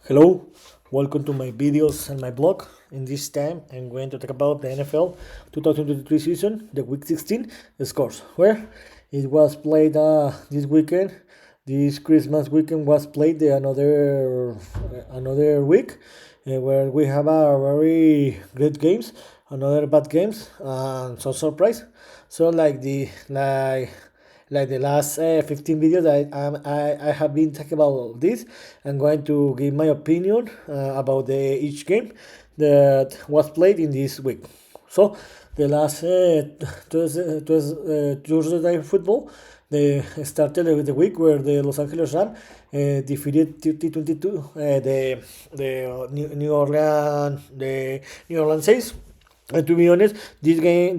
Hello, welcome to my videos and my blog. In this time, I'm going to talk about the NFL 2023 season, the Week 16 scores, where it was played this weekend. This Christmas weekend was played another week, where we have a very great games, another bad games, and some surprise. So like the last 15 videos I have been talking about this. I'm going to give my opinion about each game that was played in this week. So the last Thursday night football, they started with the week where the Los Angeles Rams defeated 30-22 the New Orleans Saints. And to be honest, this game,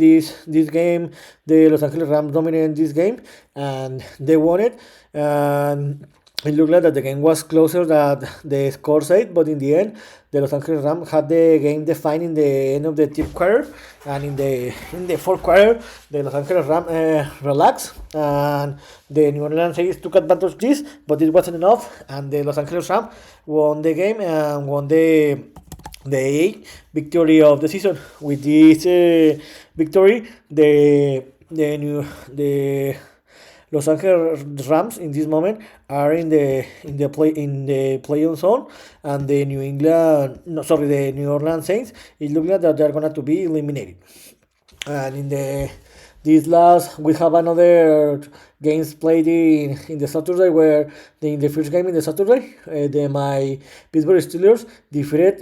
the Los Angeles Rams dominated this game, and they won it. And it looked like that the game was closer than the score said, but in the end, the Los Angeles Rams had the game defined in the end of the third quarter, and in the fourth quarter, the Los Angeles Rams relaxed, and the New Orleans Saints took advantage of this, but it wasn't enough, and the Los Angeles Rams won the game and won the eighth victory of the season. With this victory, the Los Angeles Rams in this moment are in the playoff zone, and the the New Orleans Saints, it looks like that they're going to be eliminated. And in the this last we have another games played in the Saturday, where in the first game in the Saturday, my Pittsburgh Steelers defeated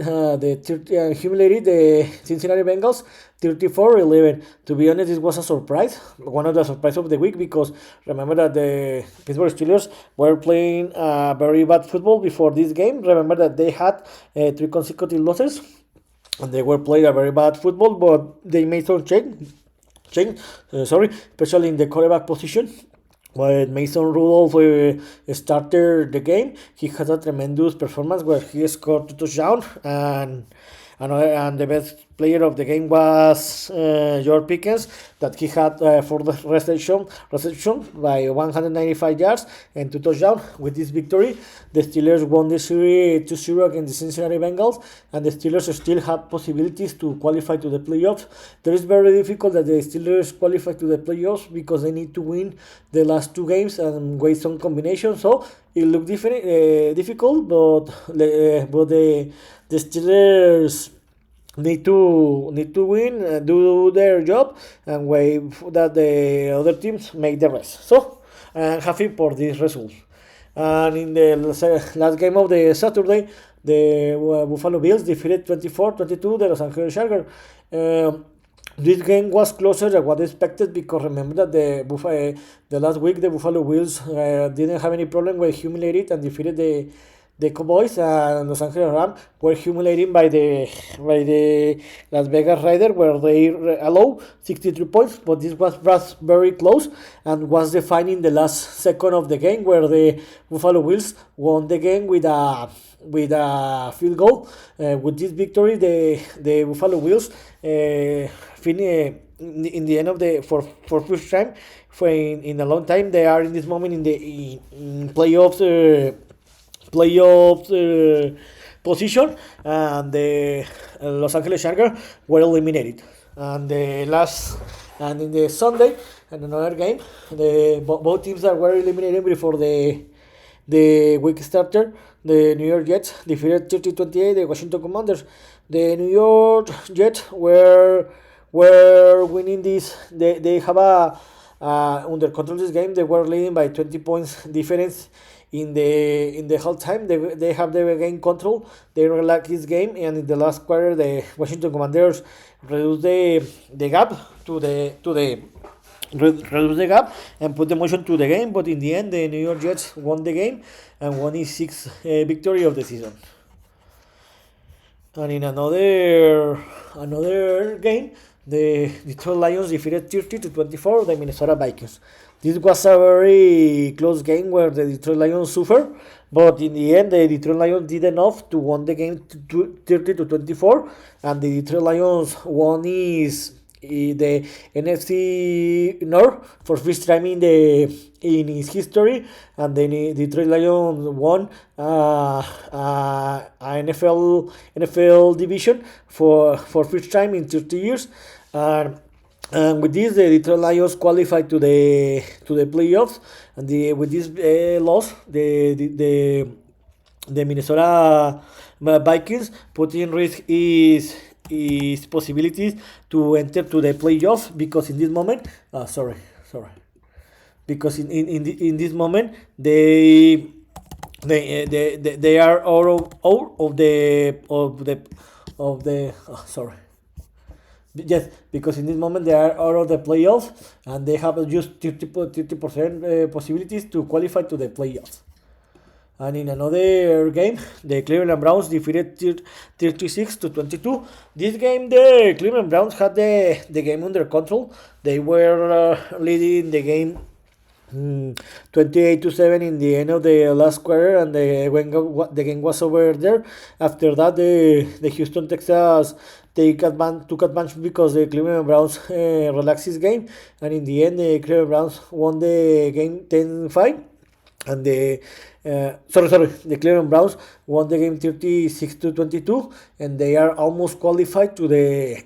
humiliated the Cincinnati Bengals 34-11. To be honest, this was a surprise, one of the surprises of the week, because remember that the Pittsburgh Steelers were playing very bad football before this game. Remember that they had 3 consecutive losses, and they were playing a very bad football, but they made some especially in the quarterback position. When Mason Rudolph started the game, he had a tremendous performance where he scored 2 touchdowns, and the best player of the game was George Pickens, that he had for the reception by 195 yards and 2 touchdowns. With this victory, the Steelers won the series 2-0 against the Cincinnati Bengals, and the Steelers still have possibilities to qualify to the playoffs. It is very difficult that the Steelers qualify to the playoffs because they need to win the last 2 games and wait some combinations. So it looked difficult, but the Steelers need to win, do their job, and wait that the other teams make the rest. So I'm happy for this result. And in the last game of the Saturday, the Buffalo Bills defeated 24-22 the Los Angeles Chargers. This game was closer than what expected, because remember that the last week the Buffalo Bills didn't have any problem with humiliated and defeated the Cowboys, and Los Angeles Rams were humiliated by the Las Vegas Raiders, where they allowed 63 points. But this was very close and was defining the last second of the game, where the Buffalo Bills won the game with a field goal. With this victory, the Buffalo Bills in the end of the for first time in a long time, they are in this moment in playoffs position, and the Los Angeles Chargers were eliminated. And in the Sunday, and another game, both teams that were eliminated before the week started. The New York Jets defeated 30-28 the Washington Commanders. The New York Jets were winning this. They have under control this game. They were leading by 20 points difference in the whole time. They have the game control. They relax this game, and in the last quarter, the Washington Commanders reduce the gap reduce the gap and put the motion to the game. But in the end, the New York Jets won the game and won his sixth victory of the season. And in another game, the Detroit Lions defeated 30-24 the Minnesota Vikings. This was a very close game where the Detroit Lions suffered, but in the end, the Detroit Lions did enough to win the game 30-24, and the Detroit Lions won the NFC North for first time in his history, and then the Detroit Lions won a NFL division for first time in 30 years. And with this, the Detroit Lions qualified to the playoffs. And with this loss, the Minnesota Vikings put in risk his possibilities to enter to the playoffs, because in this moment, because in this moment they are sorry. Yes, because in this moment they are out of the playoffs, and they have just 30% possibilities to qualify to the playoffs. And in another game, the Cleveland Browns defeated 36-22. This game, the Cleveland Browns had the game under control. They were leading the game 28-7 in the end of the last quarter, and the game was over there. After that, the Houston Texans took advantage because the Cleveland Browns relaxed his game, and in the end, the Cleveland Browns won the game 10-5. And the Cleveland Browns won the game 36-22, and they are almost qualified to the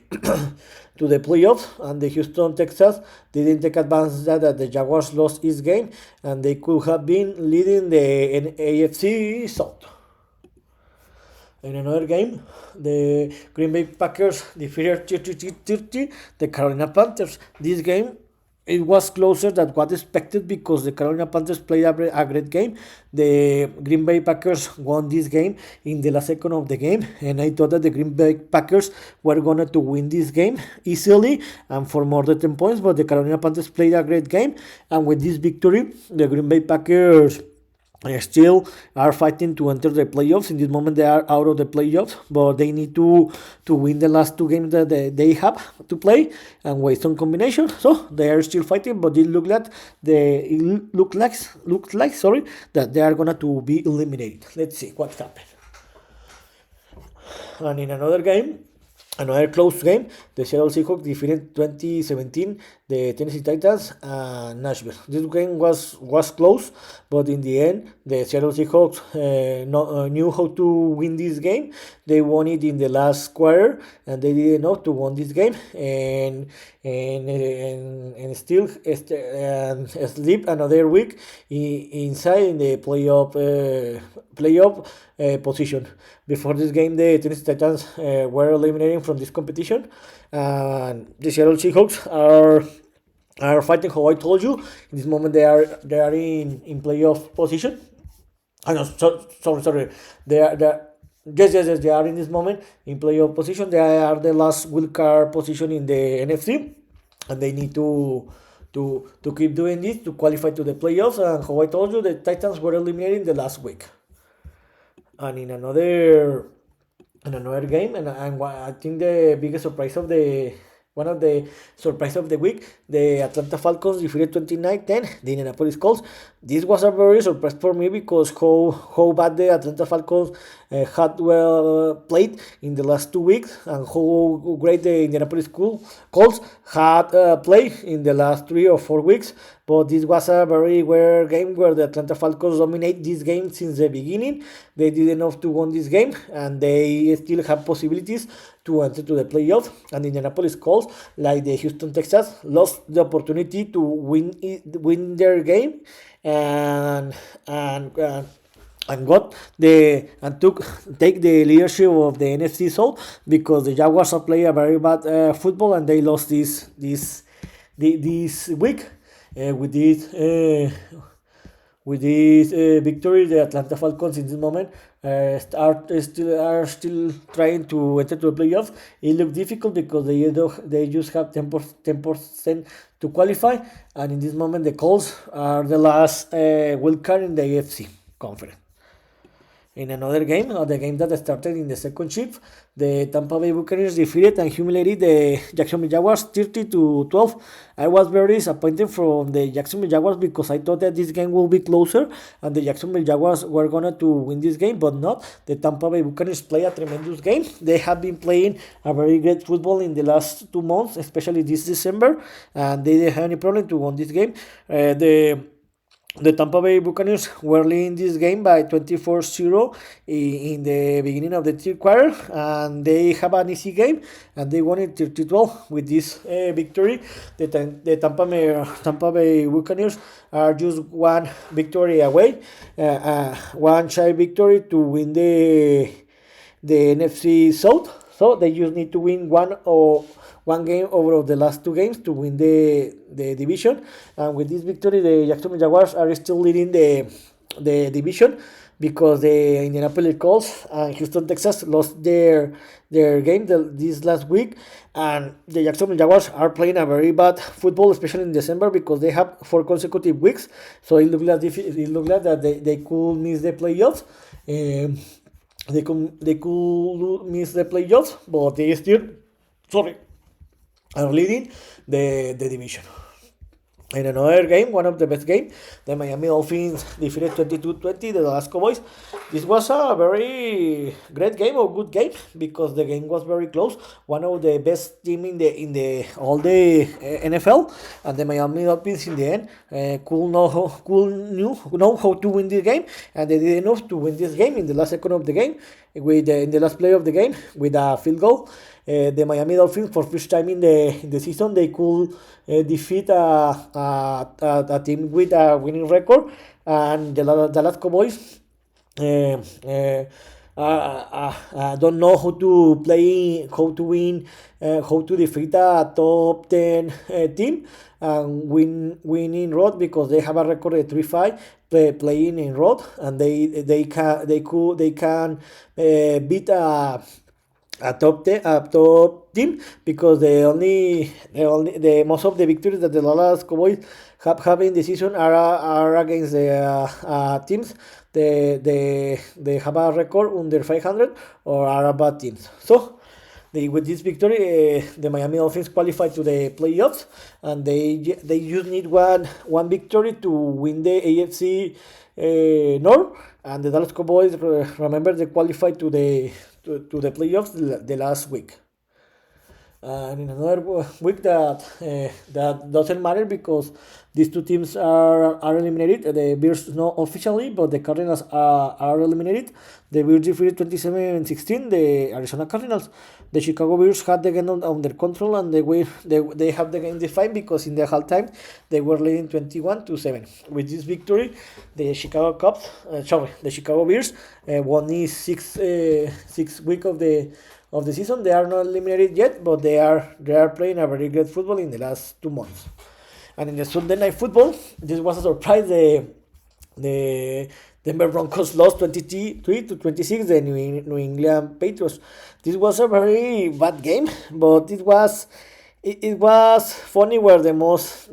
to the playoffs. And the Houston Texans didn't take advantage that the Jaguars lost his game, and they could have been leading the AFC South. In another game, the Green Bay Packers defeated 30-30 the Carolina Panthers. This game, it was closer than what expected, because the Carolina Panthers played a great game. The Green Bay Packers won this game in the last second of the game, and I thought that the Green Bay Packers were going to win this game easily and for more than 10 points, but the Carolina Panthers played a great game, and with this victory, the Green Bay Packers still are fighting to enter the playoffs. In this moment, they are out of the playoffs, but they need to win the last two games that they have to play and waste some combination. So they are still fighting, but it looks like that they are gonna to be eliminated. Let's see what happens. And in another close game, the Seattle Seahawks defeated 2017 the Tennessee Titans and Nashville. This game was close, but in the end, the Seattle Seahawks knew how to win this game. They won it in the last quarter, and they didn't know to win this game, and still sleep another week inside in the playoff position. Before this game, the Tennessee Titans were eliminated from this competition, and the Seattle Seahawks are fighting. How I told you, in this moment they are in playoff position. Sorry. They are yes. They are in this moment in playoff position. They are the last wild card position in the NFC, and they need to keep doing this to qualify to the playoffs. And how I told you, the Titans were eliminated in the last week. And in another game, and I think the biggest surprise of one of the surprise of the week, the Atlanta Falcons defeated 29-10 the Indianapolis Colts. This was a very surprise for me, because how bad the Atlanta Falcons had played in the last 2 weeks, and how great the Indianapolis Colts had played in the last 3 or 4 weeks. But this was a very weird game where the Atlanta Falcons dominate this game since the beginning. They did enough to win this game, and they still have possibilities to enter to the playoffs. And the Indianapolis Colts, like the Houston Texans, lost the opportunity to win their game, and take the leadership of the NFC South, because the Jaguars are playing a very bad football, and they lost this week. With this victory, the Atlanta Falcons in this moment are still trying to enter to the playoffs. It looks difficult because they just have 10% to qualify, and in this moment the Colts are the last wild card in the AFC conference. In another game, the game that started in the second shift, the Tampa Bay Buccaneers defeated and humiliated the Jacksonville Jaguars 30-12. I was very disappointed from the Jacksonville Jaguars, because I thought that this game will be closer and the Jacksonville Jaguars were going to win this game, but not. The Tampa Bay Buccaneers play a tremendous game. They have been playing a very great football in the last 2 months, especially this December, and they didn't have any problem to win this game. the Tampa Bay Buccaneers were leading this game by 24-0 in the beginning of the third quarter, and they have an easy game, and they won it 30-12 with this victory. The Tampa Bay Buccaneers are just one victory away, one shy victory to win the NFC South. So they just need to win one game over the last two games to win the division. And with this victory, the Jacksonville Jaguars are still leading the division because the Indianapolis Colts and Houston Texans lost their game this last week, and the Jacksonville Jaguars are playing a very bad football, especially in December, because they have 4 consecutive weeks. So it looks like that they could miss the playoffs. They could miss the playoffs, but they still are leading the division. In another game, one of the best games, the Miami Dolphins defeated 22-20 the Dallas Cowboys. This was a very great game, or good game, because the game was very close. One of the best team in the all the NFL, and the Miami Dolphins in the end could know how to win this game, and they did enough to win this game in the last second of the game, in the last play of the game with a field goal. The Miami Dolphins, for first time in the season, they could defeat a team with a winning record, and the Dallas Cowboys don't know how to play, how to win, how to defeat a top 10 team and win in road, because they have a record of 3-5 playing in road, and they can beat a top team, because the most of the victories that the Dallas Cowboys have in the season are against the teams they have a record under 500 or are bad teams. So with this victory, the Miami Dolphins qualified to the playoffs, and they just need one victory to win the AFC North. And the Dallas Cowboys, remember, they qualified to the playoffs the last week. And in another week that doesn't matter, because these two teams are eliminated. The Bears not officially, but the Cardinals are eliminated. The Bears defeated 27-16 the Arizona Cardinals. The Chicago Bears had the game under control, and they have the game defined, because in the halftime they were leading 21-7. With this victory, the Chicago Bears won the sixth week of the season. They are not eliminated yet, but they are playing a very good football in the last 2 months. And in the Sunday Night Football, this was a surprise. The Denver Broncos lost 23-26 the New England Patriots. This was a very bad game, but it was funny, where the most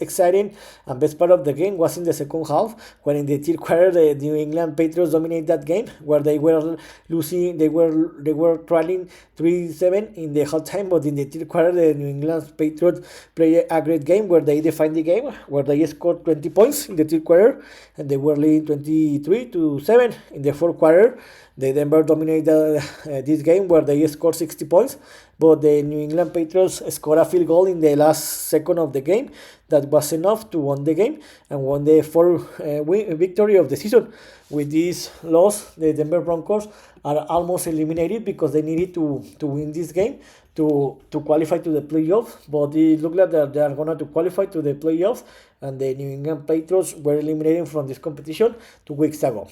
exciting and best part of the game was in the second half, when in the third quarter the New England Patriots dominated that game, where they were losing, they were trailing 3-7 in the halftime, but in the third quarter the New England Patriots played a great game, where they defined the game, where they scored 20 points in the third quarter, and they were leading 23-7 in the fourth quarter. The Denver dominated this game, where they scored 60 points, but the New England Patriots scored a field goal in the last second of the game that was enough to win the game and won the fourth victory of the season. With this loss, the Denver Broncos are almost eliminated, because they needed to win this game to qualify to the playoffs, but it looked like that they are going to qualify to the playoffs, and the New England Patriots were eliminated from this competition 2 weeks ago.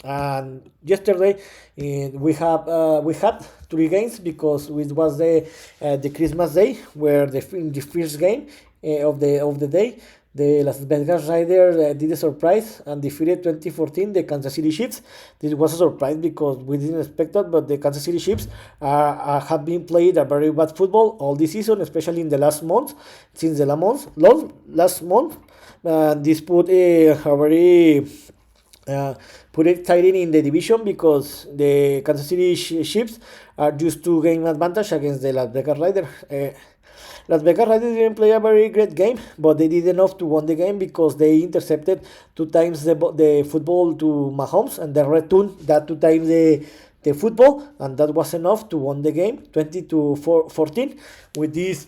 And yesterday we had 3 games, because it was the Christmas day, where the first game of the day, the Las Vegas Raiders did a surprise and defeated 2014 the Kansas City Chiefs. This was a surprise, because we didn't expect it, but the Kansas City Chiefs have been playing a very bad football all this season, especially in the last month. Since the last month, this put a very put it tight in the division, because the Kansas City Chiefs are just 2 game advantage against the Las Vegas Raiders. Las Vegas Raiders didn't play a very great game, but they did enough to win the game, because they intercepted 2 times the football to Mahomes, and they returned that 2 times the football, and that was enough to win the game 20-14. With this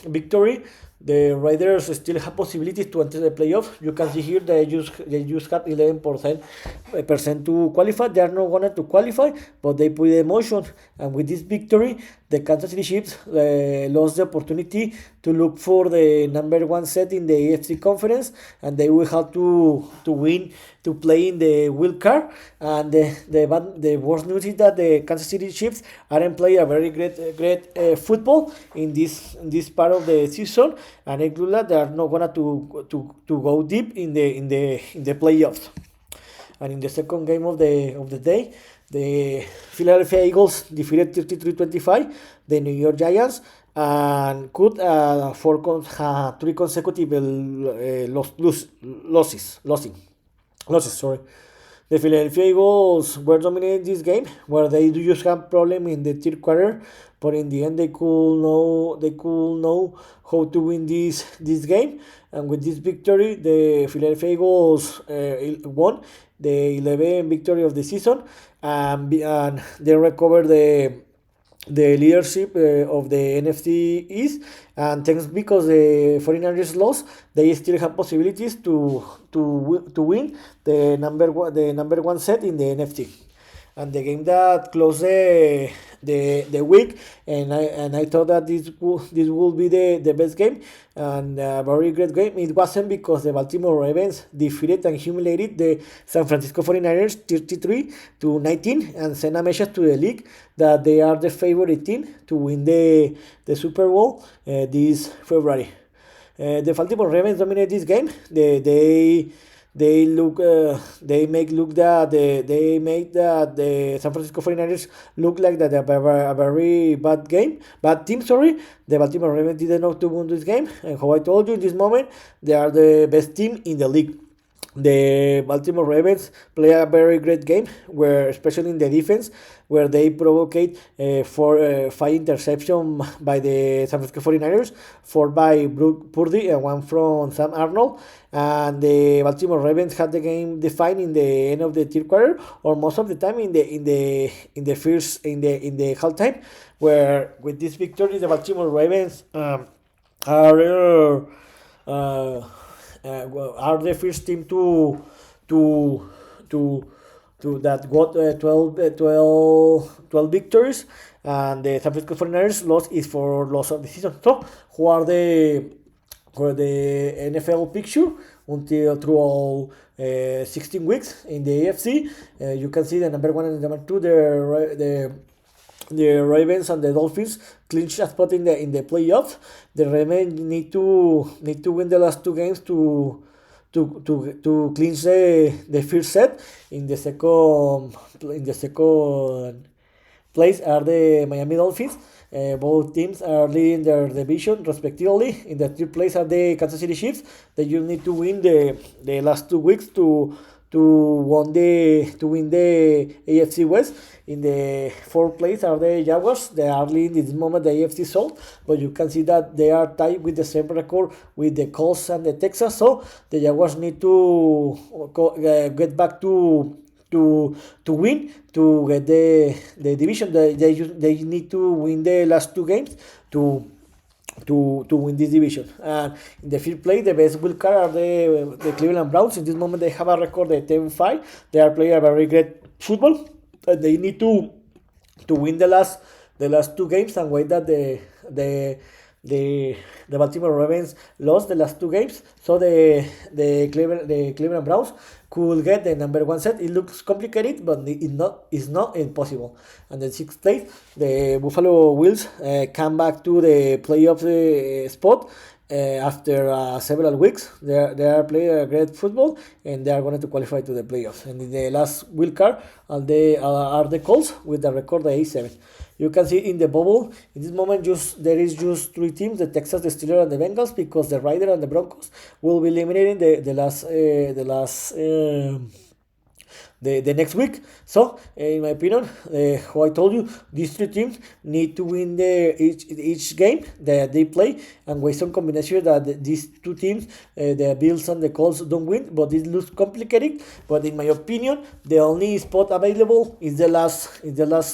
victory, The Raiders still have possibilities to enter the playoffs. You can see here they just have 11% to qualify. They are not going to qualify, but they put the emotion. And with this victory, the Kansas City Chiefs lost the opportunity to look for the number one set in the AFC conference, and they will have to win to play in the wild card. And the worst news is that the Kansas City Chiefs aren't playing a very great football in this part of the season, and it looks like they are not gonna to go deep in the playoffs. And in the second game of the day, the Philadelphia Eagles defeated 33-25 the New York Giants and could three consecutive losses. Sorry. The Philadelphia Eagles were dominating this game, where they do just have problem in the third quarter, but in the end they could know how to win this game, and with this victory, the Philadelphia Eagles won the 11th victory of the season, and they recovered the leadership of the NFC East, and thanks because the 49ers lost, they still have possibilities to win the number one set in the NFC. And the game that closed the week, and I thought that this will be the best game and a very great game. It wasn't, because the Baltimore Ravens defeated and humiliated the San Francisco 49ers 33-19 and sent a message to the league that they are the favorite team to win the Super Bowl this February. The Baltimore Ravens dominate this game. They make the San Francisco 49ers look like that they have a very bad team. Sorry, the Baltimore Ravens didn't know to win this game, and how I told you in this moment, they are the best team in the league. The Baltimore Ravens play a very great game, where especially in the defense, where they provocate 5 interceptions by the San Francisco 49ers, 4 by Brock Purdy and 1 from Sam Arnold. And the Baltimore Ravens had the game defined in the end of the third quarter, or most of the time in the halftime, where with this victory the Baltimore Ravens are the first team to that got 12 victories, and the San Francisco 49ers loss is for loss of the season. So who are the NFL picture until through all 16 weeks in the AFC? You can see the number 1 and number 2, the Ravens and the Dolphins clinch a spot in the playoffs. The Ravens need to win the last 2 games to clinch the first set. In the second place are the Miami Dolphins. Both teams are leading their division respectively. In the third place are the Kansas City Chiefs. They just need to win the last 2 weeks to win the AFC West. In the fourth place are the Jaguars. They are leading in this moment the AFC South, but you can see that they are tied with the same record with the Colts and the Texans. So the Jaguars need to get back to win to get the division. They need to win the last 2 games to win this division. And in the fifth place, the best wild card are the Cleveland Browns. In this moment, they have a record of 10-5. They are playing a very great football. They need to win the last 2 games and wait that the Baltimore Ravens lost the last 2 games, so the Cleveland Browns could get the number 1 set. It looks complicated, but it's not impossible. And the sixth place, the Buffalo Bills come back to the playoff spot after several weeks. They are playing a great football, and they are going to qualify to the playoffs. And in the last wild card are the Colts with the record of 8-7. You can see in the bubble, in this moment, there is just 3 teams: the Texans, the Steelers, and the Bengals, because the Raiders and the Broncos will be eliminating the the next week. So in my opinion, how I told you, these three teams need to win each game that they play, and with some combination that these two teams, the Bills and the Colts, don't win, but it looks complicated. But in my opinion, the only spot available is the last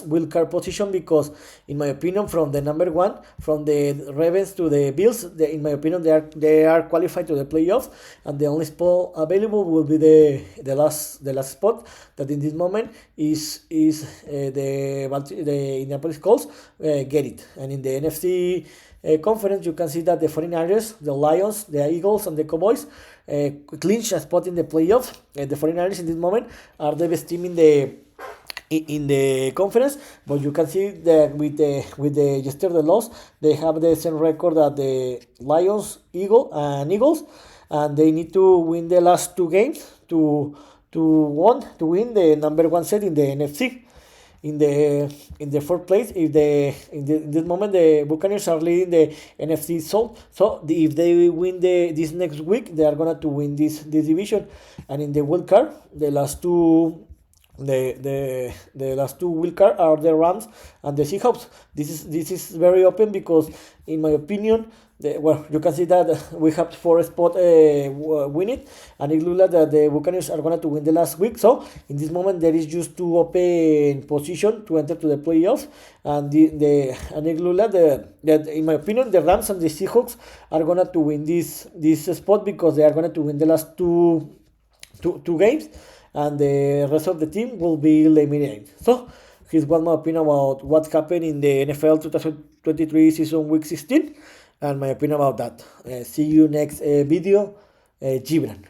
wild card position, because in my opinion, from the number one, from the Ravens to the Bills, in my opinion, they are qualified to the playoffs, and the only spot available will be the last spot, that in this moment is the Indianapolis Colts get it. And in the NFC conference, you can see that the 49ers, the Lions, the Eagles, and the Cowboys clinch a spot in the playoffs. The 49ers in this moment are the best team in the conference, but you can see that with the yesterday loss, they have the same record that the Lions, Eagles, and they need to win the last two games to win the number one set in the NFC. In the fourth place, in this moment, the Buccaneers are leading the NFC South. So if they win this next week, they are gonna to win this division. And in the wild card, the last two wild card are the Rams and the Seahawks. This is very open, because in my opinion, you can see that we have 4 spots win it, and it looks like that the Buccaneers are going to win the last week. So in this moment, there is just 2 open position to enter to the playoffs, and it looks like that in my opinion, the Rams and the Seahawks are going to win this spot, because they are going to win the last two games, and the rest of the team will be eliminated. So here's one my opinion about what happened in the NFL 2023 season week 16, and my opinion about that. See you next video. Gibran.